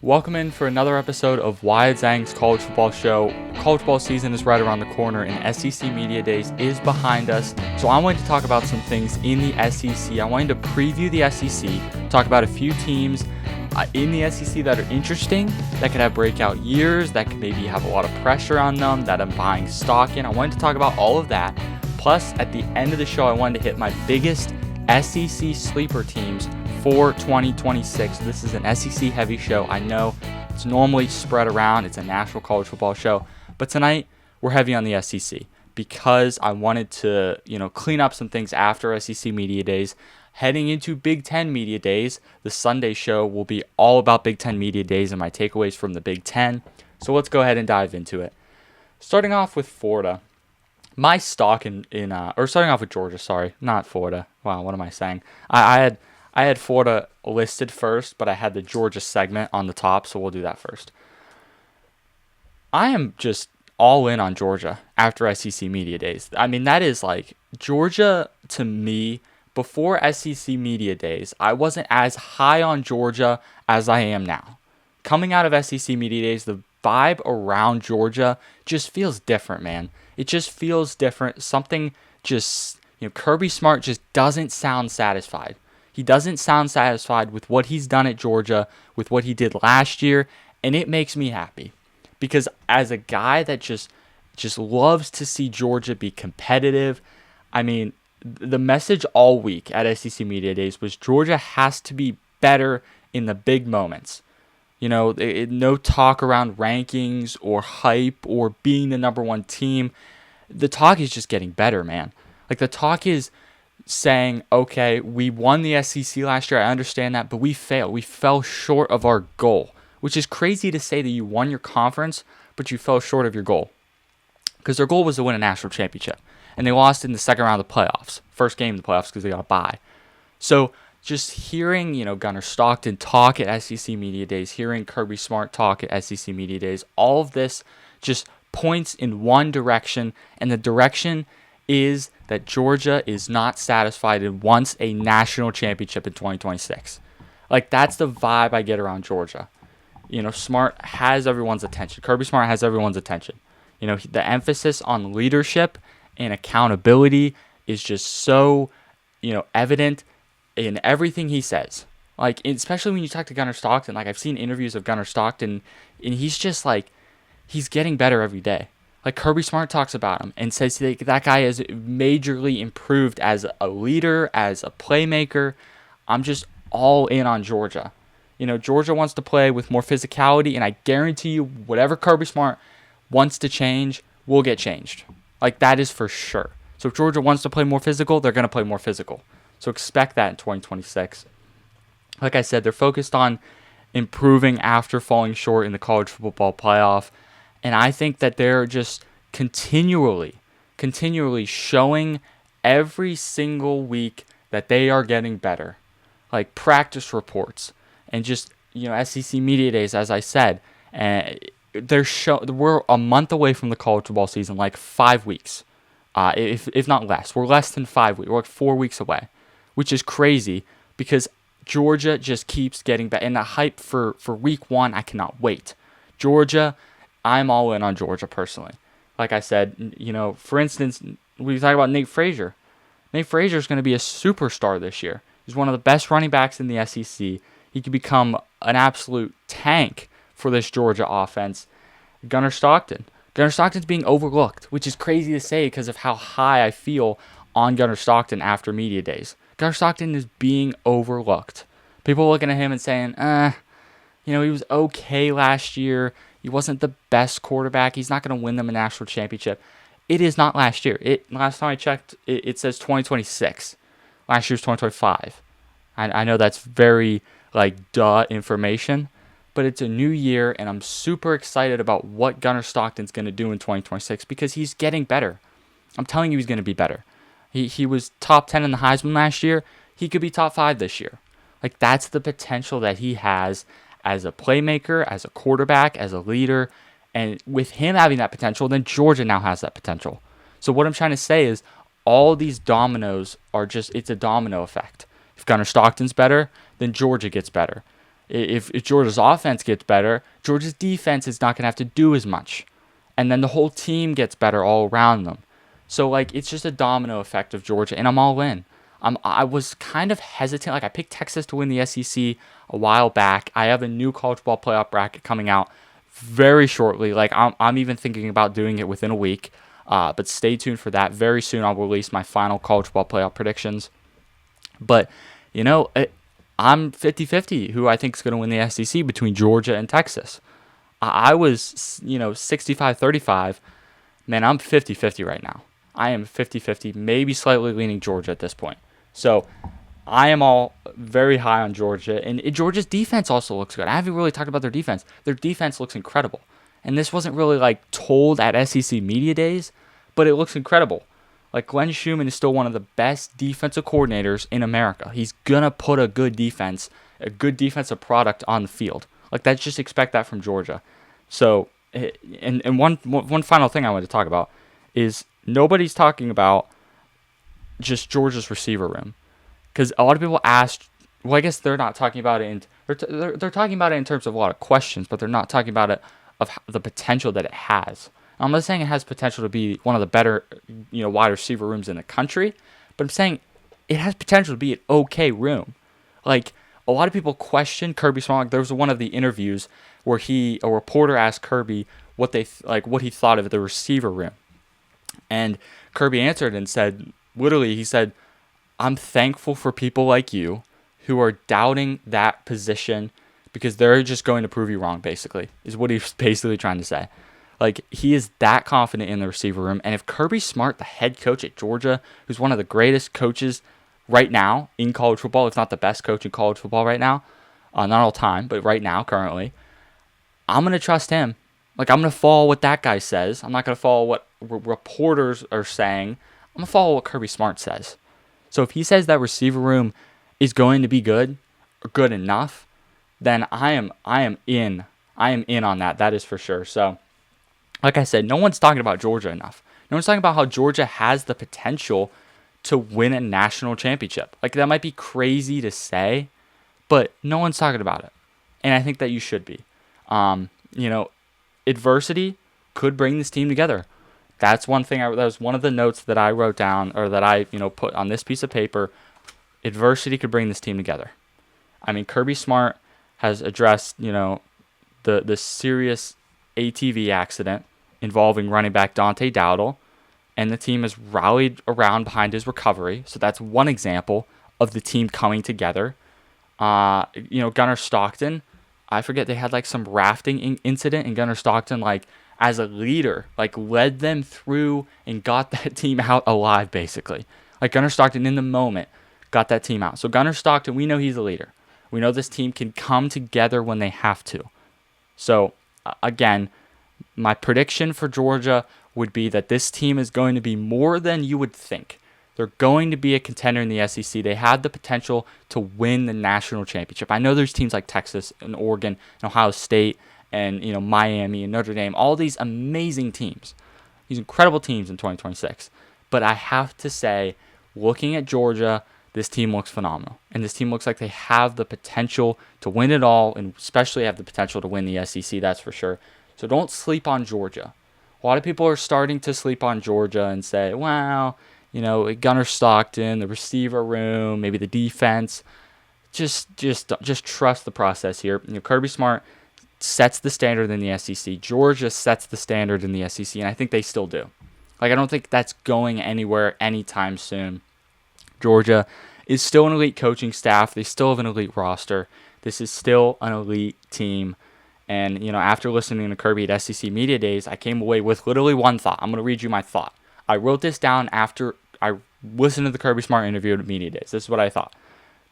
Welcome in for another episode of Wyatt Zang's College Football Show. College football season is right around the corner and SEC Media Days is behind us. So I wanted to talk about some things in the SEC. I wanted to preview the SEC, talk about a few teams in the SEC that are interesting, that could have breakout years, that could maybe have a lot of pressure on them, that I'm buying stock in. I wanted to talk about all of that. Plus, at the end of the show, I wanted to hit my biggest SEC sleeper teams for 2026. This is an SEC heavy show. I know it's normally spread around. It's a national college football show. But tonight, we're heavy on the SEC because I wanted to, clean up some things after SEC Media Days. Heading into Big Ten Media Days, the Sunday show will be all about Big Ten Media Days and my takeaways from the Big Ten. So let's go ahead and dive into it. Starting off with Florida. My stock starting off with Georgia, sorry, not Florida. Wow, what am I saying? I had Florida listed first, but I had the Georgia segment on the top, so we'll do that first. I am just all in on Georgia after SEC Media Days. I mean, that is like Georgia to me. Before SEC Media Days, I wasn't as high on Georgia as I am now. Coming out of SEC Media Days, the vibe around Georgia just feels different, man. It just feels different. Something just, Kirby Smart just doesn't sound satisfied. He doesn't sound satisfied with what he's done at Georgia, with what he did last year, and it makes me happy. Because as a guy that just loves to see Georgia be competitive, I mean, the message all week at SEC Media Days was Georgia has to be better in the big moments. No talk around rankings or hype or being the number one team. The talk is just getting better, man. Like, the talk is saying, okay, we won the SEC last year. I understand that, but we failed. We fell short of our goal, which is crazy to say that you won your conference, but you fell short of your goal. Because their goal was to win a national championship. And they lost in the second round of the playoffs. First game of the playoffs because they got a bye. So just hearing, Gunnar Stockton talk at SEC Media Days, hearing Kirby Smart talk at SEC Media Days, all of this just points in one direction. And the direction is that Georgia is not satisfied and wants a national championship in 2026. Like, that's the vibe I get around Georgia. Smart has everyone's attention. Kirby Smart has everyone's attention. The emphasis on leadership and accountability is just so, evident in everything he says. Like, especially when you talk to Gunnar Stockton. Like, I've seen interviews of Gunnar Stockton, and he's just like, he's getting better every day. Like, Kirby Smart talks about him and says that guy is majorly improved as a leader, as a playmaker. I'm just all in on Georgia. Georgia wants to play with more physicality, and I guarantee you whatever Kirby Smart wants to change will get changed. Like, that is for sure. So if Georgia wants to play more physical, they're going to play more physical. So expect that in 2026. Like I said, they're focused on improving after falling short in the college football playoff. And I think that they're just continually showing every single week that they are getting better. Like practice reports and just, SEC Media Days, as I said. And we're a month away from the college football season, like 5 weeks, if not less. We're less than 5 weeks. We're like 4 weeks away, which is crazy because Georgia just keeps getting better. And the hype for week one, I cannot wait. Georgia, I'm all in on Georgia personally. Like I said, for instance, we talk about Nate Frazier. Nate Frazier is going to be a superstar this year. He's one of the best running backs in the SEC. He could become an absolute tank for this Georgia offense. Gunnar Stockton's being overlooked, which is crazy to say because of how high I feel on Gunnar Stockton after Media Days. Gunnar Stockton is being overlooked. People looking at him and saying, he was okay last year. He wasn't the best quarterback. He's not going to win them a national championship. It is not last year. Last time I checked, it says 2026. Last year's 2025. I know that's very, duh information. But it's a new year, and I'm super excited about what Gunnar Stockton's going to do in 2026 because he's getting better. I'm telling you he's going to be better. He was top 10 in the Heisman last year. He could be top 5 this year. Like, that's the potential that he has as a playmaker, as a quarterback, as a leader. And with him having that potential, then Georgia now has that potential. So what I'm trying to say is all these dominoes are it's a domino effect. If Gunnar Stockton's better, then Georgia gets better. If Georgia's offense gets better, Georgia's defense is not going to have to do as much. And then the whole team gets better all around them. So, like, it's just a domino effect of Georgia, and I'm all in. I was kind of hesitant. Like, I picked Texas to win the SEC a while back. I have a new college football playoff bracket coming out very shortly. Like, I'm even thinking about doing it within a week. But stay tuned for that. Very soon I'll release my final college football playoff predictions. But, I'm 50-50 who I think is going to win the SEC between Georgia and Texas. I was, 65-35. Man, I'm 50-50 right now. I am 50-50, maybe slightly leaning Georgia at this point. So I am all very high on Georgia. And Georgia's defense also looks good. I haven't really talked about their defense. Their defense looks incredible. And this wasn't really told at SEC Media Days, but it looks incredible. Like, Glenn Schumann is still one of the best defensive coordinators in America. He's going to put a good defensive product on the field. That's just expect that from Georgia. So, and one final thing I wanted to talk about is nobody's talking about just Georgia's receiver room. Because a lot of people asked, well, I guess they're not talking about it, they're talking about it in terms of a lot of questions, but they're not talking about it of the potential that it has. I'm not saying it has potential to be one of the better, wide receiver rooms in the country, but I'm saying it has potential to be an okay room. Like, a lot of people question Kirby Smart. There was one of the interviews where a reporter asked Kirby what he thought of the receiver room, and Kirby answered and said, literally, he said, "I'm thankful for people like you who are doubting that position because they're just going to prove you wrong." Basically, is what he's basically trying to say. He is that confident in the receiver room. And if Kirby Smart, the head coach at Georgia, who's one of the greatest coaches right now in college football, if not the best coach in college football right now, not all time, but right now, currently, I'm going to trust him. I'm going to follow what that guy says. I'm not going to follow what reporters are saying. I'm going to follow what Kirby Smart says. So if he says that receiver room is going to be good or good enough, then I am in. I am in on that. That is for sure. So, like I said, no one's talking about Georgia enough. No one's talking about how Georgia has the potential to win a national championship. That might be crazy to say, but no one's talking about it. And I think that you should be. Adversity could bring this team together. That's one thing. That was one of the notes that I wrote down, or that I, put on this piece of paper. Adversity could bring this team together. I mean, Kirby Smart has addressed, the serious ATV accident involving running back Dante Dowdle, and the team has rallied around behind his recovery. So that's one example of the team coming together. Gunnar Stockton, I forget, they had some rafting incident, and Gunnar Stockton, as a leader, led them through and got that team out alive, basically. Gunnar Stockton, in the moment, got that team out. So Gunnar Stockton, we know he's a leader. We know this team can come together when they have to. So, again, my prediction for Georgia would be that this team is going to be more than you would think. They're going to be a contender in the SEC. They have the potential to win the national championship. I know there's teams like Texas and Oregon and Ohio State and Miami and Notre Dame, all these amazing teams, these incredible teams in 2026. But I have to say, looking at Georgia, this team looks phenomenal. And this team looks like they have the potential to win it all, and especially have the potential to win the SEC, that's for sure. So don't sleep on Georgia. A lot of people are starting to sleep on Georgia and say, well, Gunnar Stockton, the receiver room, maybe the defense. Just trust the process here. Kirby Smart sets the standard in the SEC. Georgia sets the standard in the SEC, and I think they still do. I don't think that's going anywhere anytime soon. Georgia is still an elite coaching staff. They still have an elite roster. This is still an elite team. And, after listening to Kirby at SEC Media Days, I came away with literally one thought. I'm going to read you my thought. I wrote this down after I listened to the Kirby Smart interview at Media Days. This is what I thought.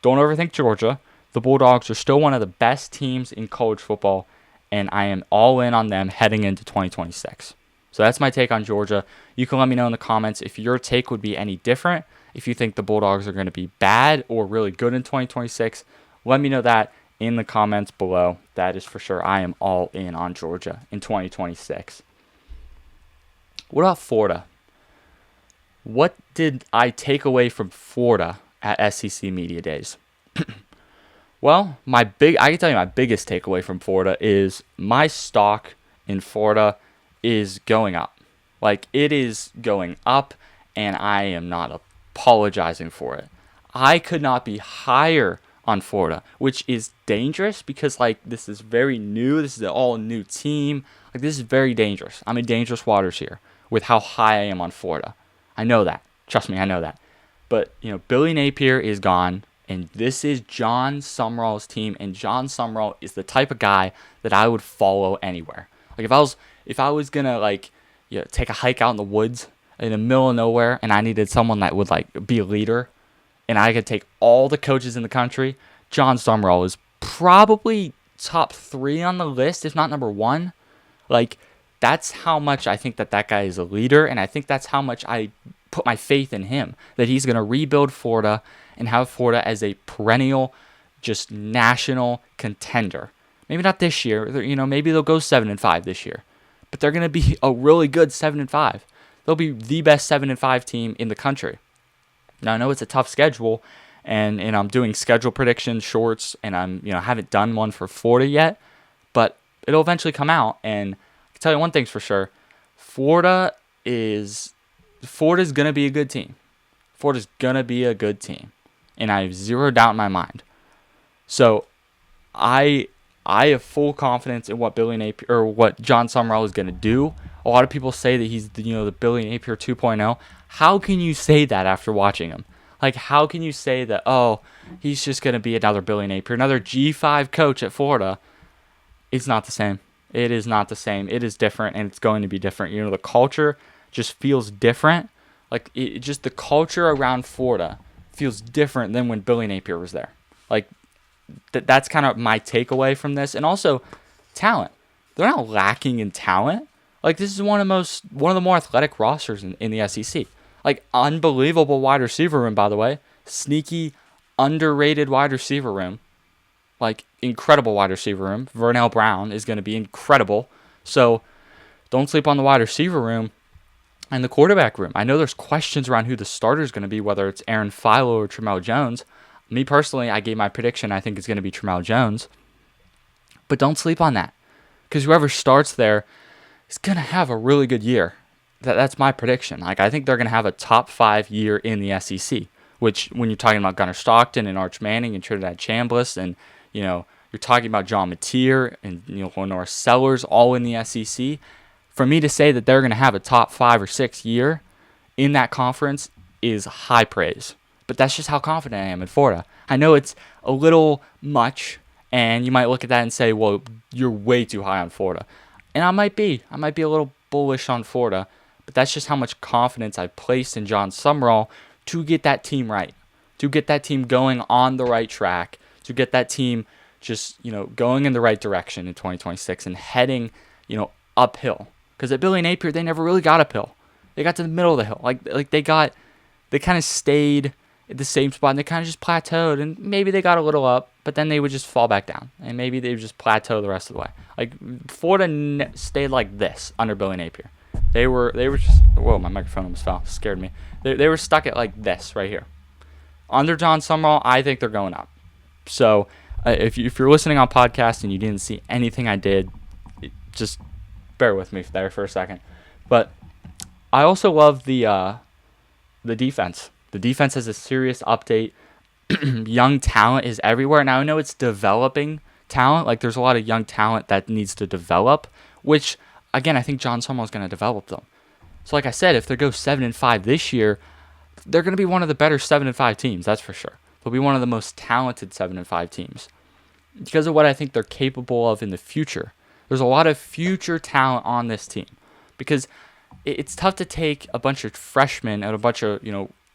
Don't overthink Georgia. The Bulldogs are still one of the best teams in college football, and I am all in on them heading into 2026. So that's my take on Georgia. You can let me know in the comments if your take would be any different, if you think the Bulldogs are going to be bad or really good in 2026. Let me know that in the comments below. That is for sure. I am all in on Georgia in 2026. What about Florida? What did I take away from Florida at SEC Media Days? Well, I can tell you my biggest takeaway from Florida is my stock in Florida is going up. Like, it is going up, and I am not apologizing for it. I could not be higher on Florida, which is dangerous because, like, this is very new. This is an all new team. Like, this is very dangerous. I'm in dangerous waters here with how high I am on Florida. I know that. Trust me, I know that. But, Billy Napier is gone, and this is John Summerall's team, and John Summerall is the type of guy that I would follow anywhere. Like, if I was gonna, like, take a hike out in the woods in the middle of nowhere, and I needed someone that would, like, be a leader, and I could take all the coaches in the country, John Summerall is probably top 3 on the list, if not number 1. Like, that's how much I think that guy is a leader, and I think that's how much I put my faith in him, that he's going to rebuild Florida and have Florida as a perennial, just national contender. Maybe not this year, maybe they'll go 7-5 this year, but they're going to be a really good 7-5. They'll be the best 7-5 team in the country. Now, I know it's a tough schedule, and I'm doing schedule prediction shorts, and I'm haven't done one for Florida yet, but it'll eventually come out. And I can tell you one thing's for sure: Florida's gonna be a good team. Florida's gonna be a good team, and I have zero doubt in my mind. So, I have full confidence in what Billy Napier or what John Summerall is gonna do. A lot of people say that he's the Billy Napier 2.0. How can you say that after watching him? Like, how can you say that, oh, he's just going to be another Billy Napier, another G5 coach at Florida? It's not the same. It is not the same. It is different, and it's going to be different. The culture just feels different. Like, just the culture around Florida feels different than when Billy Napier was there. Like, that's kind of my takeaway from this. And also, talent. They're not lacking in talent. Like, this is one of the more athletic rosters in the SEC. Like, unbelievable wide receiver room, by the way. Sneaky, underrated wide receiver room. Like, incredible wide receiver room. Vernell Brown is going to be incredible. So, don't sleep on the wide receiver room and the quarterback room. I know there's questions around who the starter is going to be, whether it's Aaron Philo or Tramel Jones. Me, personally, I gave my prediction. I think it's going to be Tramel Jones. But don't sleep on that. Because whoever starts there is going to have a really good year. That's my prediction. Like, I think they're going to have a top 5 year in the SEC, which, when you're talking about Gunnar Stockton and Arch Manning and Trinidad Chambliss, and, you're talking about John Mateer and, Honora Sellers, all in the SEC, for me to say that they're going to have a top 5 or 6 year in that conference is high praise. But that's just how confident I am in Florida. I know it's a little much, and you might look at that and say, well, you're way too high on Florida. And I might be a little bullish on Florida. But that's just how much confidence I placed in John Summerall to get that team right, to get that team going on the right track, to get that team just, going in the right direction in 2026 and heading, uphill. Because at Billy Napier, they never really got uphill. They got to the middle of the hill. Like they kind of stayed at the same spot, and they kind of just plateaued, and maybe they got a little up, but then they would just fall back down, and maybe they would just plateau the rest of the way. Like, Florida stayed like this under Billy Napier. They were just, whoa, my microphone almost fell. Scared me. They were stuck at like this right here. Under John Summerall, I think they're going up. So if you're listening on podcast and you didn't see anything I did, just bear with me there for a second. But I also love the defense. The defense has a serious update. Young talent is everywhere. Now, I know it's developing talent. Like, there's a lot of young talent that needs to develop, which, again, I think John Summerall is going to develop them. So, like I said, if they go 7-5 this year, they're going to be one of the better 7-5 teams, that's for sure. They'll be one of the most talented 7-5 teams because of what I think they're capable of in the future. There's a lot of future talent on this team because it's tough to take a bunch of freshmen and a bunch of,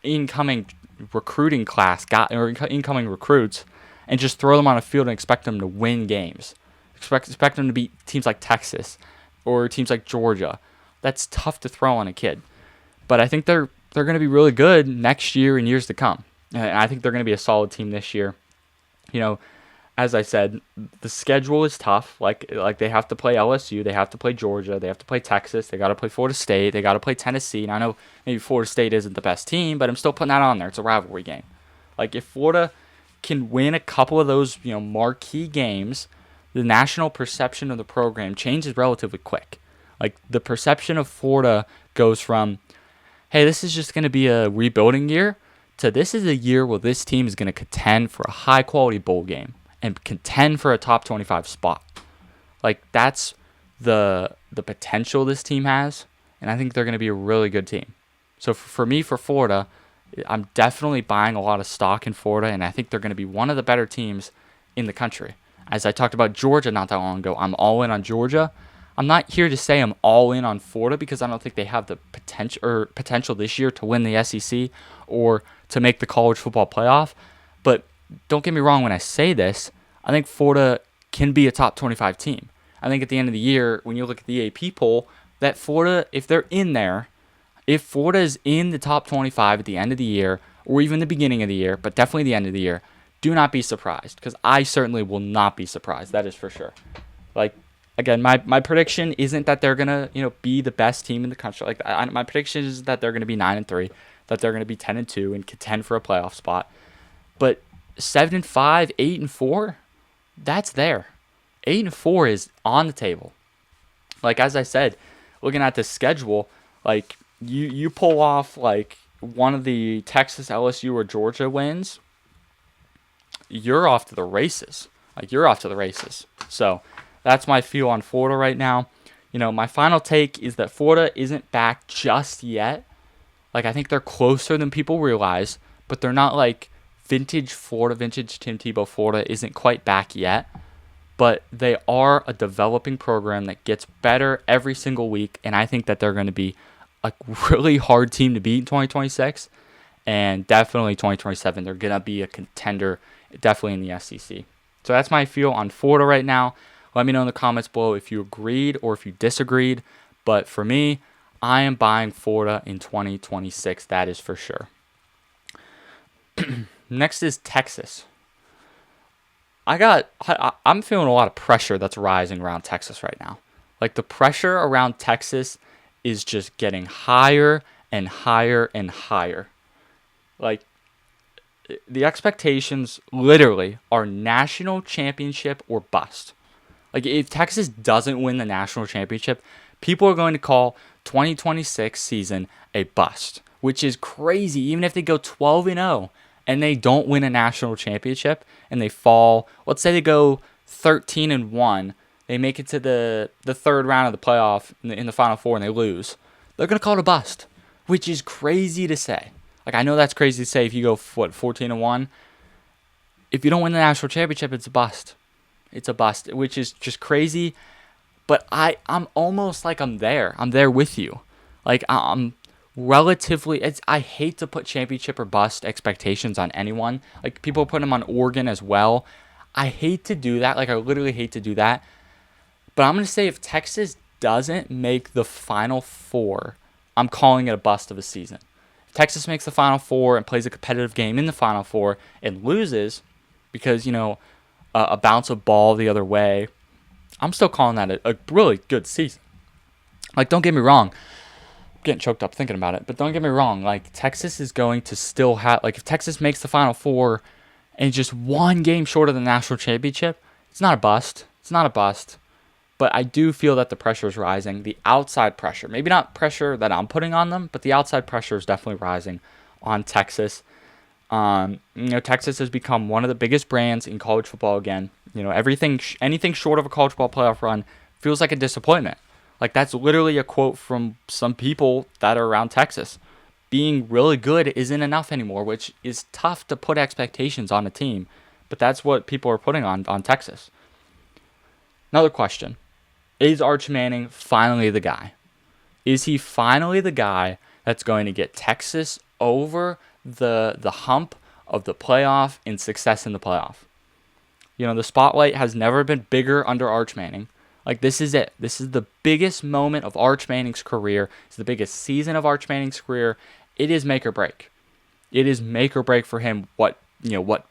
incoming recruiting class or incoming recruits and just throw them on a field and expect them to win games. Expect them to beat teams like Texas or teams like Georgia. That's tough to throw on a kid. But I think they're going to be really good next year and years to come. And I think they're going to be a solid team this year. As I said, the schedule is tough. Like they have to play LSU, they have to play Georgia, they have to play Texas, they got to play Florida State, they got to play Tennessee. And I know maybe Florida State isn't the best team, but I'm still putting that on there. It's a rivalry game. Like, if Florida can win a couple of those, marquee games, the national perception of the program changes relatively quick. Like, the perception of Florida goes from, hey, this is just going to be a rebuilding year, to this is a year where this team is going to contend for a high-quality bowl game and contend for a top 25 spot. Like, that's the potential this team has, and I think they're going to be a really good team. So for me, for Florida, I'm definitely buying a lot of stock in Florida, and I think they're going to be one of the better teams in the country. As I talked about Georgia not that long ago, I'm all in on Georgia. I'm not here to say I'm all in on Florida because I don't think they have the potential this year to win the SEC or to make the college football playoff. But don't get me wrong when I say this. I think Florida can be a top 25 team. I think at the end of the year, when you look at the AP poll, that Florida, if they're in there, if Florida is in the top 25 at the end of the year, or even the beginning of the year, but definitely the end of the year, do not be surprised, because I certainly will not be surprised. That is for sure. Like, again, my prediction isn't that they're gonna be the best team in the country. Like, my prediction is that they're gonna be 9-3, that they're gonna be 10-2 and contend for a playoff spot. But 7-5, 8-4, that's there. 8-4 is on the table. Like, as I said, looking at the schedule, like, you pull off like one of the Texas, LSU, or Georgia wins, you're off to the races. So that's my feel on Florida right now. My final take is that Florida isn't back just yet. Like, I think they're closer than people realize, but they're not like vintage Florida, vintage Tim Tebow Florida isn't quite back yet. But they are a developing program that gets better every single week, and I think that they're going to be a really hard team to beat in 2026, and definitely 2027. They're going to be a contender, definitely in the SEC. So that's my feel on Florida right now. Let me know in the comments below if you agreed or if you disagreed. But for me, I am buying Florida in 2026. That is for sure. Next is Texas. I'm feeling a lot of pressure that's rising around Texas right now. Like, the pressure around Texas is just getting higher and higher and higher. Like, the expectations literally are national championship or bust. Like, if Texas doesn't win the national championship, people are going to call 2026 season a bust, which is crazy. Even if they go 12-0 and they don't win a national championship and they fall, let's say they go 13-1, they make it to the third round of the playoff in the Final Four and they lose, they're going to call it a bust, which is crazy to say. Like, I know that's crazy to say if you go, 14-1. If you don't win the national championship, it's a bust. It's a bust, which is just crazy. But I'm almost like I'm there. I'm there with you. Like, I'm relatively, I hate to put championship or bust expectations on anyone. Like, people put them on Oregon as well. I hate to do that. Like, I literally hate to do that. But I'm going to say if Texas doesn't make the Final Four, I'm calling it a bust of a season. If Texas makes the Final Four and plays a competitive game in the Final Four and loses because, a bounce of ball the other way, I'm still calling that a really good season. Like, don't get me wrong. I'm getting choked up thinking about it. But don't get me wrong. Like, Texas is going to still have, like, if Texas makes the Final Four and just one game short of the national championship, it's not a bust. It's not a bust. But I do feel that the pressure is rising. The outside pressure, maybe not pressure that I'm putting on them, but the outside pressure is definitely rising on Texas. Texas has become one of the biggest brands in college football again. Anything short of a college football playoff run feels like a disappointment. Like, that's literally a quote from some people that are around Texas. Being really good isn't enough anymore, which is tough to put expectations on a team. But that's what people are putting on Texas. Another question. Is Arch Manning finally the guy? Is he finally the guy that's going to get Texas over the hump of the playoff and success in the playoff? The spotlight has never been bigger under Arch Manning. Like, this is it. This is the biggest moment of Arch Manning's career. It's the biggest season of Arch Manning's career. It is make or break. It is make or break for him.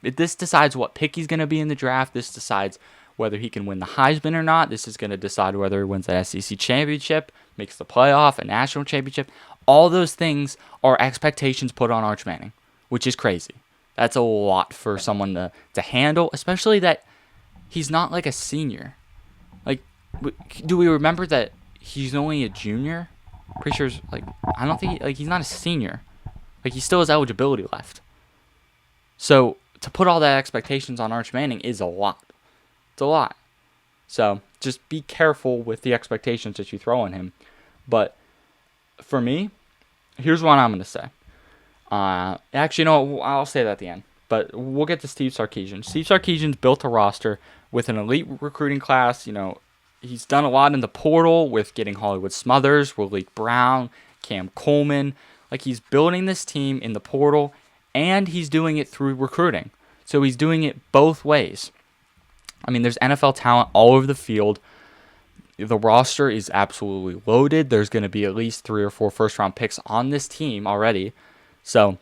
This decides what pick he's going to be in the draft. This decides whether he can win the Heisman or not. This is going to decide whether he wins the SEC championship, makes the playoff, a national championship. All those things are expectations put on Arch Manning, which is crazy. That's a lot for someone to handle, especially that he's not like a senior. Like, do we remember that he's only a junior? Pretty sure, like, I don't think, he's not a senior. Like, he still has eligibility left. So, to put all that expectations on Arch Manning is a lot. It's a lot. So, just be careful with the expectations that you throw on him. But, for me, here's what I'm going to say. Actually, no, I'll say that at the end. But we'll get to Steve Sarkisian. Steve Sarkisian's built a roster with an elite recruiting class. He's done a lot in the portal with getting Hollywood Smothers, Willie Brown, Cam Coleman. Like, he's building this team in the portal, and he's doing it through recruiting. So he's doing it both ways. I mean, there's NFL talent all over the field. The roster is absolutely loaded. There's going to be at least 3 or 4 first-round picks on this team already. So,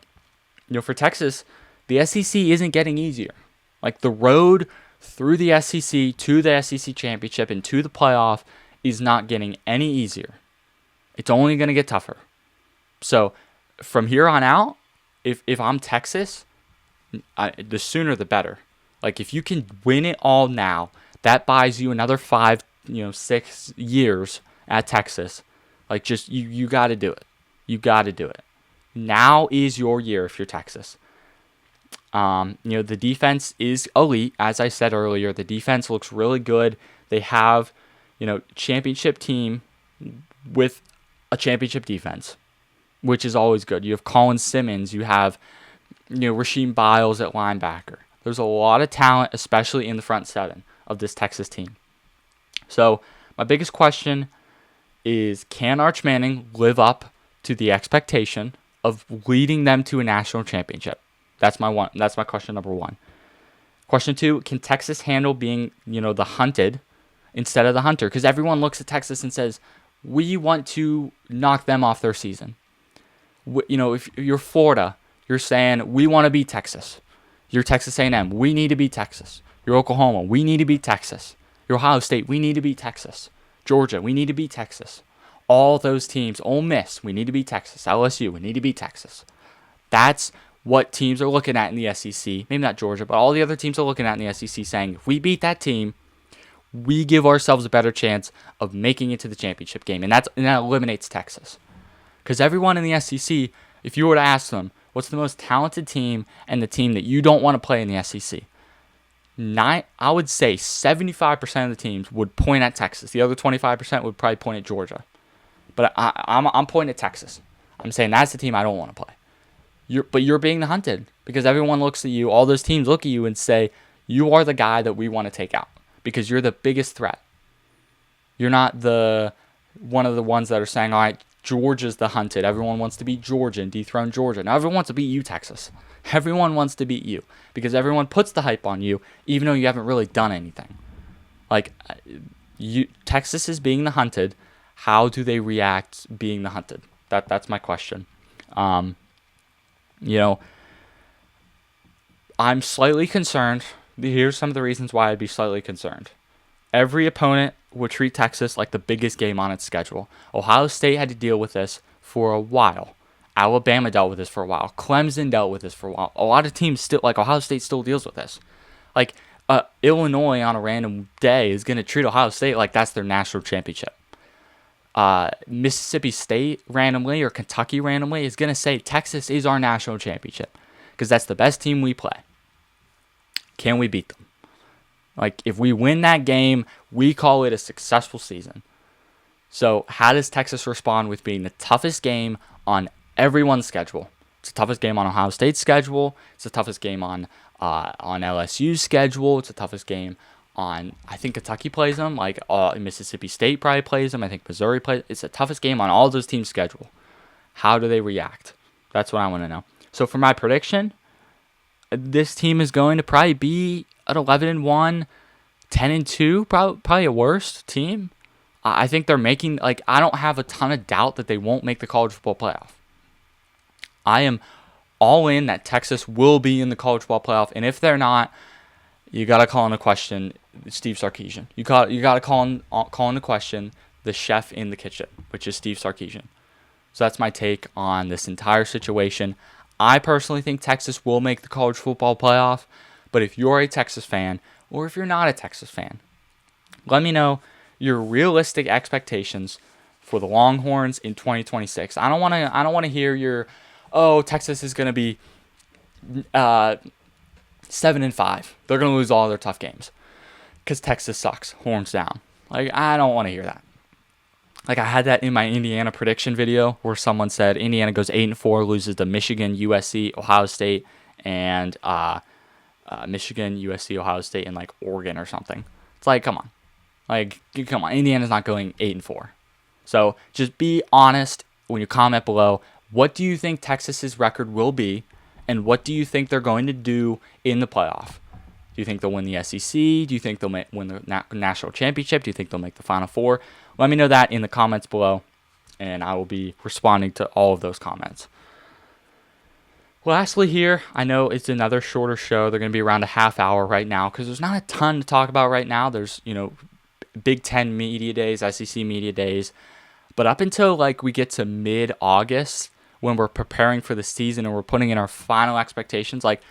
for Texas, the SEC isn't getting easier. Like, the road through the SEC to the SEC championship and to the playoff is not getting any easier. It's only going to get tougher. So, from here on out, if I'm Texas, the sooner the better. Like, if you can win it all now, that buys you another 5, 6 years at Texas. Like, just, you got to do it. You got to do it. Now is your year if you're Texas. The defense is elite. As I said earlier, the defense looks really good. They have, championship team with a championship defense, which is always good. You have Colin Simmons. You have, Rasheem Biles at linebacker. There's a lot of talent, especially in the front seven of this Texas team. So my biggest question is, can Arch Manning live up to the expectation of leading them to a national championship? That's my question number 1. Question 2, can Texas handle being, the hunted instead of the hunter? Because everyone looks at Texas and says, we want to knock them off their season. If you're Florida, you're saying, we want to beat Texas. You're Texas A&M, we need to beat Texas. You're Oklahoma, we need to beat Texas. You're Ohio State, we need to beat Texas. Georgia, we need to beat Texas. All those teams, Ole Miss, we need to beat Texas. LSU, we need to beat Texas. That's what teams are looking at in the SEC. Maybe not Georgia, but all the other teams are looking at in the SEC saying, if we beat that team, we give ourselves a better chance of making it to the championship game. And that eliminates Texas. Because everyone in the SEC, if you were to ask them, what's the most talented team and the team that you don't want to play in the SEC? I would say 75% of the teams would point at Texas. The other 25% would probably point at Georgia. But I'm pointing at Texas. I'm saying that's the team I don't want to play. You're being the hunted because everyone looks at you. All those teams look at you and say, you are the guy that we want to take out because you're the biggest threat. You're not one of the ones that are saying, all right, Georgia's the hunted. Everyone wants to beat Georgia and dethrone Georgia. Now everyone wants to beat you, Texas. Everyone wants to beat you because everyone puts the hype on you even though you haven't really done anything. Like, Texas is being the hunted. How do they react being the hunted? That's my question. I'm slightly concerned. Here's some of the reasons why I'd be slightly concerned. Every opponent would treat Texas like the biggest game on its schedule. Ohio State had to deal with this for a while. Alabama dealt with this for a while. Clemson dealt with this for a while. A lot of teams still, like Ohio State still deals with this. Like, Illinois on a random day is going to treat Ohio State like that's their national championship. Mississippi State randomly or Kentucky randomly is going to say Texas is our national championship because that's the best team we play. Can we beat them? Like, if we win that game, we call it a successful season. So how does Texas respond with being the toughest game on everyone's schedule? It's the toughest game on Ohio State's schedule. It's the toughest game on LSU's schedule. It's the toughest game on, I think Kentucky plays them. Like, Mississippi State probably plays them. I think Missouri plays. It's the toughest game on all those teams' schedule. How do they react? That's what I want to know. So for my prediction, this team is going to probably be at 11-1, 10-2, probably a worst team. I think they're making, I don't have a ton of doubt that they won't make the college football playoff. I am all in that Texas will be in the college football playoff, and if they're not, you got to call into question Steve Sarkisian. You got to call into question the chef in the kitchen, which is Steve Sarkisian. So that's my take on this entire situation. I personally think Texas will make the college football playoff, but if you're a Texas fan or if you're not a Texas fan, let me know your realistic expectations for the Longhorns in 2026. I don't want to hear your, oh, Texas is going to be 7-5. They're going to lose all their tough games because Texas sucks, horns down. Like, I don't want to hear that. Like, I had that in my Indiana prediction video where someone said Indiana goes 8-4, loses to Michigan, USC, Ohio State, and Michigan, USC, Ohio State, and like Oregon or something. It's like, come on. Like, come on. Indiana's not going 8-4. So just be honest when you comment below. What do you think Texas's record will be, and what do you think they're going to do in the playoff? Do you think they'll win the SEC? Do you think they'll win the national championship? Do you think they'll make the Final Four? Let me know that in the comments below, and I will be responding to all of those comments. Lastly here, I know it's another shorter show. They're going to be around a half hour right now because there's not a ton to talk about right now. There's, Big Ten media days, SEC media days. But up until like we get to mid-August, when we're preparing for the season and we're putting in our final expectations, like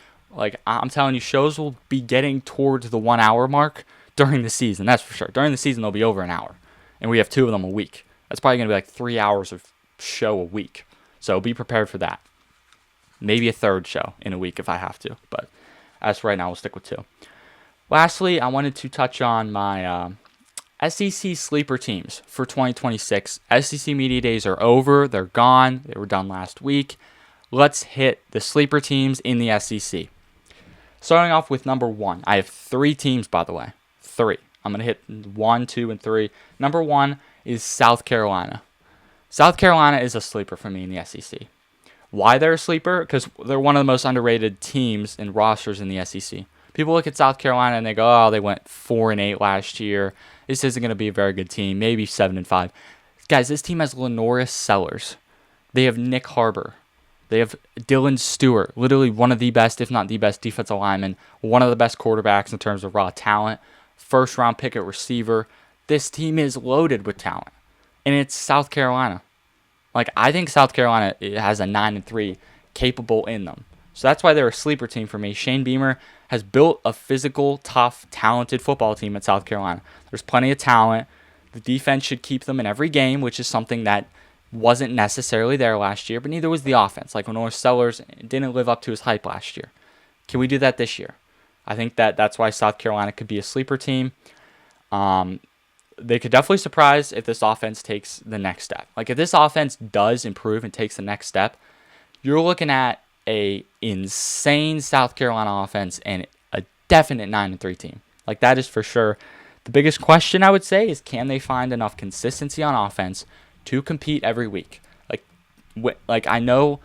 I'm telling you, shows will be getting towards the 1 hour mark during the season. That's for sure. During the season, they'll be over an hour. And we have 2 of them a week. That's probably going to be like 3 hours of show a week. So be prepared for that. Maybe a third show in a week if I have to. But as for right now, we'll stick with 2. Lastly, I wanted to touch on my SEC sleeper teams for 2026. SEC media days are over. They're gone. They were done last week. Let's hit the sleeper teams in the SEC. Starting off with number 1. I have 3 teams, by the way. 3. I'm going to hit 1, 2, and 3. Number 1 is South Carolina. South Carolina is a sleeper for me in the SEC. Why they're a sleeper? Because they're one of the most underrated teams and rosters in the SEC. People look at South Carolina and they go, oh, they went 4-8 last year. This isn't going to be a very good team. Maybe 7-5. Guys, this team has Lenoris Sellers. They have Nick Harbor. They have Dylan Stewart, literally one of the best, if not the best, defensive lineman. One of the best quarterbacks in terms of raw talent. First-round pick at receiver. This team is loaded with talent. And it's South Carolina. Like, I think South Carolina has a 9-3 capable in them. So that's why they're a sleeper team for me. Shane Beamer has built a physical, tough, talented football team at South Carolina. There's plenty of talent. The defense should keep them in every game, which is something that wasn't necessarily there last year, but neither was the offense. Like, Lenoris Sellers didn't live up to his hype last year. Can we do that this year? I think that's why South Carolina could be a sleeper team. They could definitely surprise if this offense takes the next step. Like, if this offense does improve and takes the next step, you're looking at a insane South Carolina offense and a definite 9-3 team. Like, that is for sure. The biggest question I would say is, can they find enough consistency on offense to compete every week? Like I know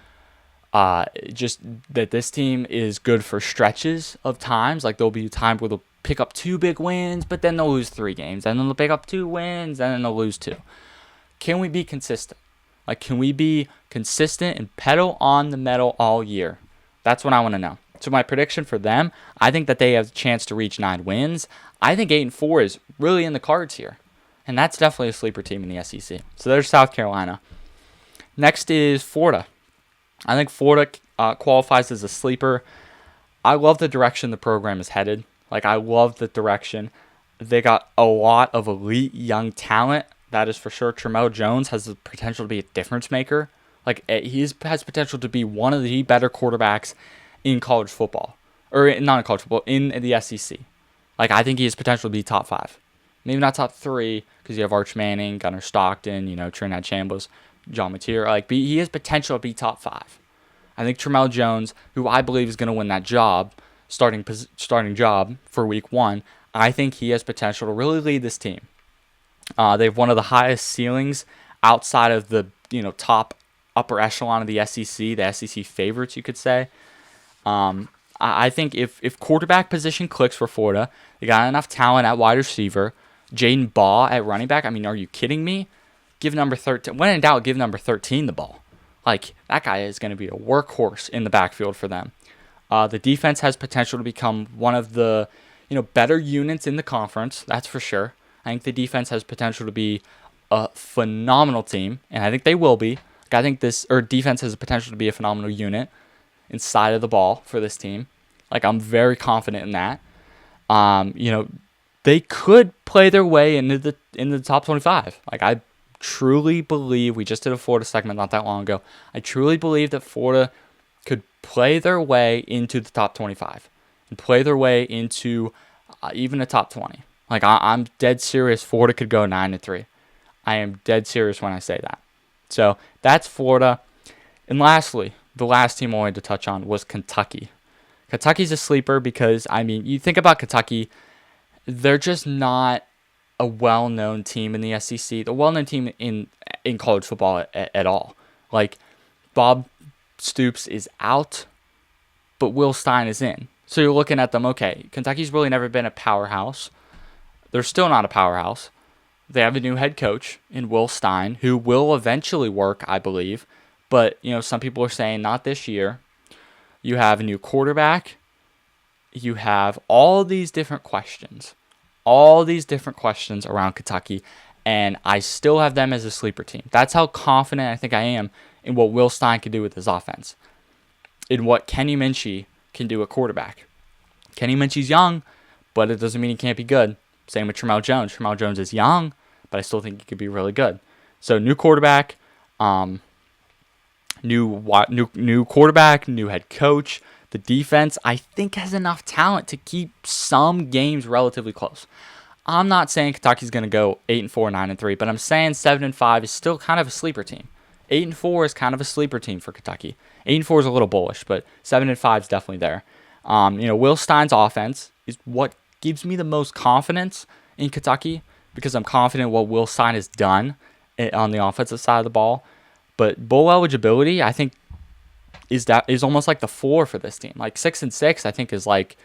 just that this team is good for stretches of times. Like, there'll be times where they'll pick up 2 big wins, but then they'll lose 3 games. And then they'll pick up 2 wins, and then they'll lose 2. Can we be consistent? Like, can we be consistent and pedal on the metal all year? That's what I want to know. So my prediction for them, I think that they have a chance to reach 9 wins. I think 8-4 is really in the cards here. And that's definitely a sleeper team in the SEC. So there's South Carolina. Next is Florida. I think Florida qualifies as a sleeper. I love the direction the program is headed. Like, I love the direction. They got a lot of elite young talent. That is for sure. Tramel Jones has the potential to be a difference maker. Like, he has potential to be one of the better quarterbacks in college football. Or not in college football, in the SEC. Like, I think he has potential to be top 5. Maybe not top 3, because you have Arch Manning, Gunnar Stockton, Trinidad Chambliss, John Mateer. Like, he has potential to be top 5. I think Tramel Jones, who I believe is going to win that job, starting job for week 1, I think he has potential to really lead this team. They have one of the highest ceilings outside of the top upper echelon of the SEC favorites, you could say. I think if quarterback position clicks for Florida, they got enough talent at wide receiver. Jaden Baugh at running back. I mean, are you kidding me? Give number 13. When in doubt, give number 13 the ball. Like, that guy is going to be a workhorse in the backfield for them. The defense has potential to become one of the better units in the conference. That's for sure. I think the defense has potential to be a phenomenal team, and I think they will be. I think defense has the potential to be a phenomenal unit. inside of the ball for this team. Like, I'm very confident in that. They could play their way into the top 25. Like, I truly believe, we just did a Florida segment not that long ago. I truly believe that Florida could play their way into the top 25 and play their way into even a top 20. Like, I'm dead serious. Florida could go 9-3. I am dead serious when I say that. So that's Florida. And lastly, the last team I wanted to touch on was Kentucky. Kentucky's a sleeper because, you think about Kentucky, they're just not a well-known team in the SEC. The well-known team in college football at all. Like, Bob Stoops is out, but Will Stein is in. So you're looking at them, okay, Kentucky's really never been a powerhouse. They're still not a powerhouse. They have a new head coach in Will Stein, who will eventually work, I believe. But, some people are saying not this year. You have a new quarterback. You have all these different questions. Around Kentucky. And I still have them as a sleeper team. That's how confident I think I am in what Will Stein can do with his offense. In what Kenny Minchey can do at quarterback. Kenny Minchey's young, but it doesn't mean he can't be good. Same with Tramel Jones. Tramel Jones is young, but I still think he could be really good. So new quarterback, new quarterback, new head coach. The defense, I think, has enough talent to keep some games relatively close. I'm not saying Kentucky's going to go 8-4, 9-3, but I'm saying 7-5 is still kind of a sleeper team. 8-4 is kind of a sleeper team for Kentucky. 8-4 is a little bullish, but 7-5 is definitely there. Will Stein's offense is what gives me the most confidence in Kentucky because I'm confident what Will Stein has done on the offensive side of the ball. But bowl eligibility, I think, is almost like the floor for this team. Like 6-6, I think is like,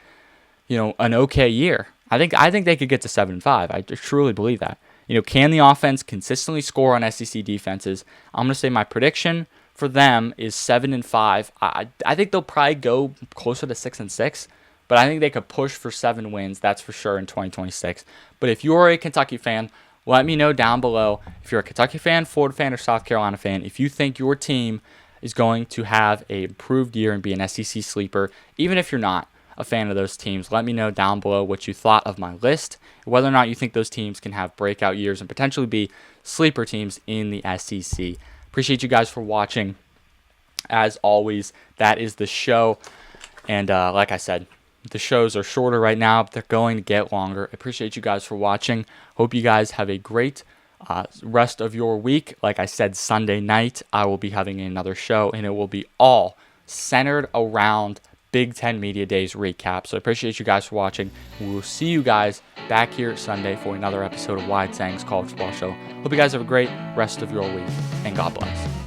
an okay year. I think they could get to 7-5. I truly believe that. Can the offense consistently score on SEC defenses? I'm gonna say my prediction for them is 7-5. I think they'll probably go closer to 6-6, but I think they could push for 7 wins. That's for sure in 2026. But if you're a Kentucky fan, let me know down below if you're a Kentucky fan, Florida fan, or South Carolina fan, if you think your team is going to have an improved year and be an SEC sleeper. Even if you're not a fan of those teams, let me know down below what you thought of my list, whether or not you think those teams can have breakout years and potentially be sleeper teams in the SEC. Appreciate you guys for watching. As always, that is the show. And like I said, the shows are shorter right now, but they're going to get longer. I appreciate you guys for watching. Hope you guys have a great rest of your week. Like I said, Sunday night, I will be having another show, and it will be all centered around Big Ten Media Days recap. So I appreciate you guys for watching. We will see you guys back here Sunday for another episode of Wyatt Zang's College Football Show. Hope you guys have a great rest of your week, and God bless.